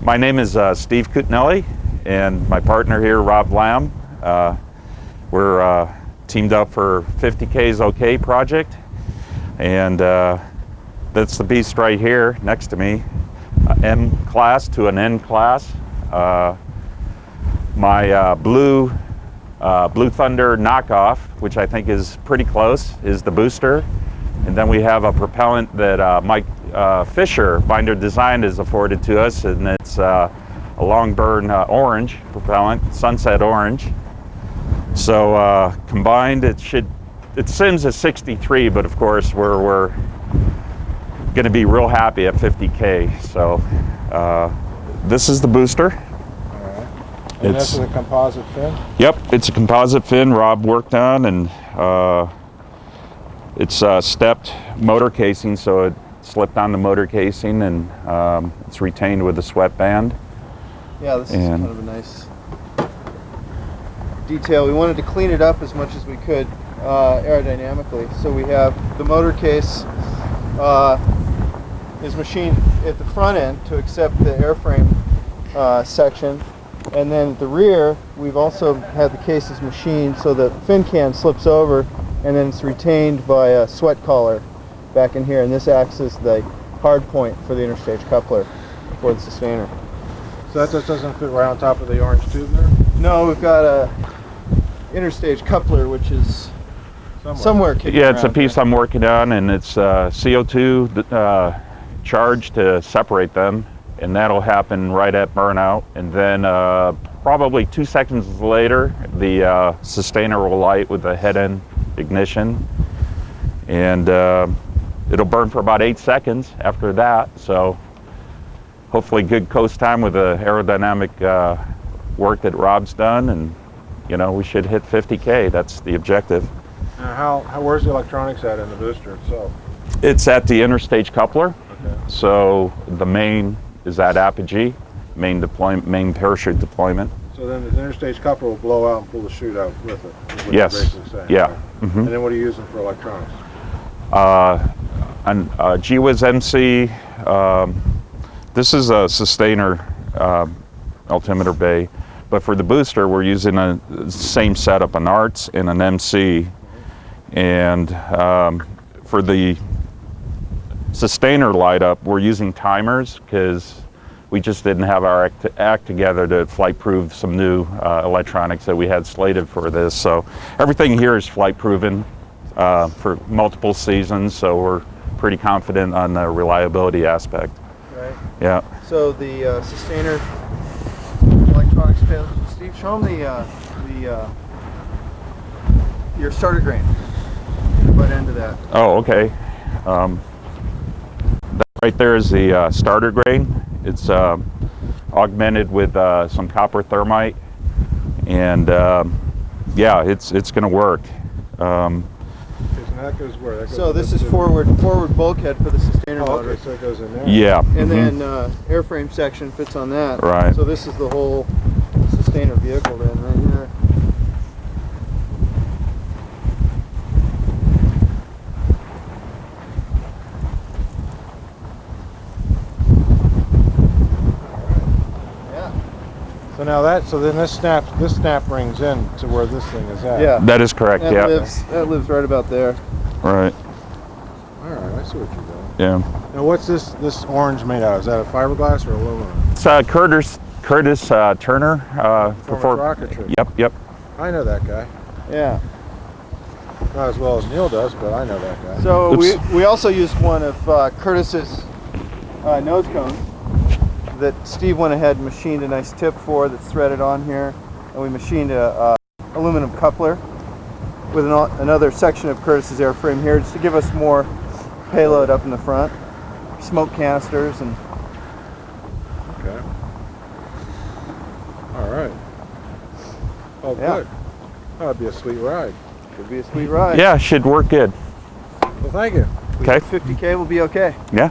My name is Steve Cutonilli, and my partner here, Rob Lamb. We're teamed up for 50K's OK project, and that's the beast right here next to me, M class to an N class. My Blue Thunder knockoff, which I think is pretty close, is the booster. And then we have a propellant that Mike Fisher, Binder Design, has afforded to us, and it's a long burn orange propellant, sunset orange. So combined, it sims at 63, but of course we're going to be real happy at 50K. So this is the booster. All right. And this is a composite fin? Yep, it's a composite fin Rob worked on, and it's stepped motor casing, so it slipped on the motor casing, and it's retained with a sweat band. Yeah, this is kind of a nice detail. We wanted to clean it up as much as we could aerodynamically. So we have the motor case is machined at the front end to accept the airframe section, and then at the rear we've also had the cases machined so the fin can slips over, and then it's retained by a sweat collar back in here, and this acts as the hard point for the interstage coupler for the sustainer. So that just doesn't fit right on top of the orange tube there? No, we've got a interstage coupler which is somewhere kicking Yeah, it's a around piece here. I'm working on, and it's CO2 charge to separate them, and that'll happen right at burnout. And then probably 2 seconds later, the sustainer will light with the head end ignition, and it'll burn for about 8 seconds after that. So hopefully good coast time with the aerodynamic work that Rob's done, and we should hit 50K. That's the objective. Where's the electronics at in the booster itself? It's at the interstage coupler. Okay. So the main is at apogee, main parachute deployment. So then the interstage coupler will blow out and pull the chute out with it. Is what Yes. you're basically saying, Yeah. right? Mm-hmm. And then what are you using for electronics? GWiz MC. This is a sustainer altimeter bay, but for the booster we're using the same setup, an ARTS and an MC. And for the sustainer light up, we're using timers because we just didn't have our act together to flight proof some new electronics that we had slated for this. So everything here is flight proven for multiple seasons, so we're pretty confident on the reliability aspect. Right. Yeah. So the sustainer electronics panel. Steve, show them your starter grain. The butt end of that. Oh, okay. That right there is the starter grain. It's augmented with some copper thermite, and yeah, it's going to work. That goes where? That goes So this is forward bulkhead for the sustainer motor. Okay, so it goes in there. Yeah. And then airframe section fits on that. Right. So this is the whole sustainer vehicle then right here. So then this snap rings in to where this thing is at. Yeah. That is correct. That lives right about there. Right. All right, I see what you're doing. Yeah. Now what's this orange made out of? Is that a fiberglass or aluminum? It's Curtis Turner. Former rocketry. Yep. I know that guy. Yeah. Not as well as Neil does, but I know that guy. So we also used one of Curtis's nose cones that Steve went ahead and machined a nice tip for that's threaded on here, and we machined a aluminum coupler with another section of Curtis's airframe here just to give us more payload up in the front, smoke canisters, and Okay. All right. Oh, Yeah. good. That'd be a sweet ride. could be a sweet ride. Yeah, should work good. Well, thank you. Okay. 50K will be okay. Yeah.